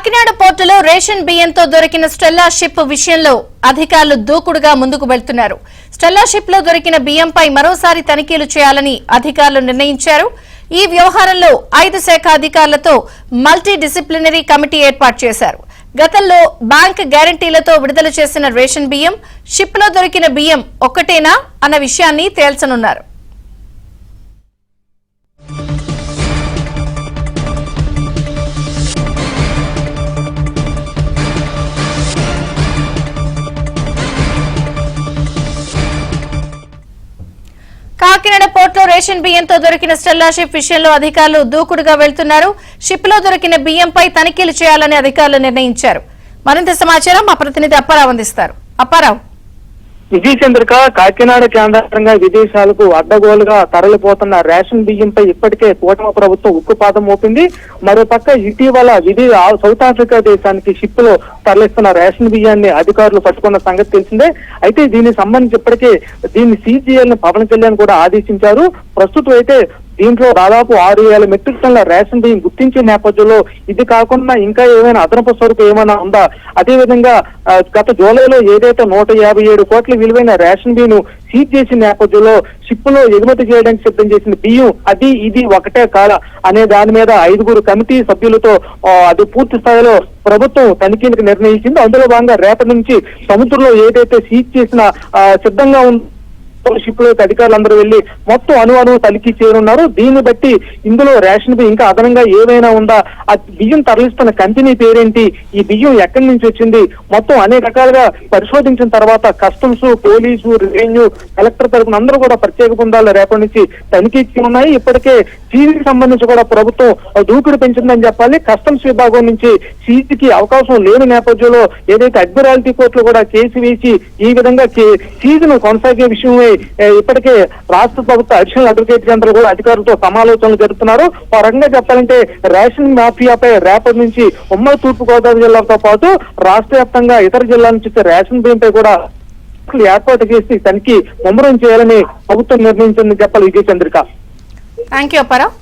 కాకినాడ పోర్టులో రేషన్ బియ్యంతో దొరికిన స్టెల్లా షిప్ విషయంలో అధికారులు దూకుడుగా ముందుకు వెళ్తున్నారు. స్టెల్లా షిప్ లో దొరికిన బియ్యంపై మరోసారి తనిఖీలు చేయాలని అధికారులు నిర్ణయించారు. ఈ వ్యవహారంలో 5 శాఖ అధికారులతో మల్టీ డిసిప్లినరీ కమిటీ ఏర్పాటు చేశారు. గతంలో బ్యాంక్ గ్యారంటీలతో విడుదల చేసిన రేషన్ బియ్యం, షిప్ లో దొరికిన బియ్యం ఒక్కటేనా అన్న విషయాన్ని తేల్చనున్నారు. కాకినాడ పోర్టులో రేషన్ బియ్యంతో దొరికిన స్టెల్లా షిప్ విషయంలో అధికారులు దూకుడుగా వెళ్తున్నారు. షిప్ లో దొరికిన బియ్యంపై తనిఖీలు చేయాలని అధికారులు నిర్ణయించారు. మరింత సమాచారం మా ప్రతినిధి అప్పారావు అందిస్తారు. అప్పారావు. విజయ చంద్రిక, కాకినాడ కేంద్రంగా విదేశాలకు అడ్డగోలుగా తరలిపోతున్న రేషన్ బియ్యంపై ఇప్పటికే కూటమి ప్రభుత్వం ఉక్కుపాదం మోపింది. మరోపక్క ఇటీవల సౌత్ ఆఫ్రికా దేశానికి షిప్ లో తరలిస్తున్న రేషన్ బియ్యాన్ని అధికారులు పట్టుకున్న సంగతి తెలిసిందే. అయితే దీనికి సంబంధించి ఇప్పటికే దీన్ని సీజ్ చేయాలని పవన్ కళ్యాణ్ కూడా ఆదేశించారు. ప్రస్తుతం అయితే దీంట్లో దాదాపు 6,000 మెట్రిక్ టన్నుల రేషన్ బియ్యం గుర్తించే నేపథ్యంలో ఇది కాకుండా ఇంకా ఏమైనా అదనపు సరుకు ఏమైనా ఉందా, అదేవిధంగా గత జూలైలో ఏదైతే 157 కోట్ల విలువైన రేషన్ బియ్యం సీజ్ చేసిన నేపథ్యంలో షిప్ లో ఎగుమతి చేయడానికి సిద్ధం చేసిన బియ్యం అది ఇది ఒకటే కాదా అనే దాని మీద 5 కమిటీ సభ్యులతో అది పూర్తి స్థాయిలో ప్రభుత్వం తనిఖీలకు నిర్ణయించింది. అందులో భాగంగా రేపటి నుంచి సముద్రంలో ఏదైతే సీజ్ చేసిన సిద్ధంగా ఉంది షిప్ లో అధికారులందరూ వెళ్లి మొత్తం అణువు తనిఖీ చేయనున్నారు. దీన్ని బట్టి ఇందులో రేషన్ బియ్యం ఇంకా అదనంగా ఏమైనా ఉందా, ఆ బియ్యం తరలిస్తున్న కంపెనీ పేరేంటి, ఈ బియ్యం ఎక్కడి నుంచి వచ్చింది, మొత్తం అనేక రకాలుగా పరిశోధించిన తర్వాత కస్టమ్స్, పోలీసు, రెవెన్యూ, కలెక్టర్ తరఫున అందరూ కూడా ప్రత్యేక బృందాలు రేపటి నుంచి తనిఖీ ఉన్నాయి. ఇప్పటికే సీజీకి సంబంధించి కూడా ప్రభుత్వం దూకుడు పెంచిందని చెప్పాలి. కస్టమ్స్ విభాగం నుంచి సీజీకి అవకాశం లేని నేపథ్యంలో ఏదైతే అడ్మిరాలిటీ కోర్టులో కూడా కేసు వేసి ఈ విధంగా సీజీను కొనసాగే విషయమై ఇప్పటికే రాష్ట్ర ప్రభుత్వ అడిషనల్ అడ్వకేట్ జనరల్ కూడా అధికారులతో సమాలోచనలు జరుపుతున్నారు. ఆ రకంగా చెప్పాలంటే రేషన్ మాఫియాపై రేపటి నుంచి ఉమ్మడి తూర్పుగోదావరి జిల్లాతో పాటు రాష్ట్ర వ్యాప్తంగా ఇతర జిల్లాల నుంచి రేషన్ బియ్యంపై కూడా ఏర్పాటు చేసి తనిఖీ ముమ్మరం చేయాలని ప్రభుత్వం నిర్ణయించిందని చెప్పాలి. విజయ చంద్రిక. Thank you Apparao.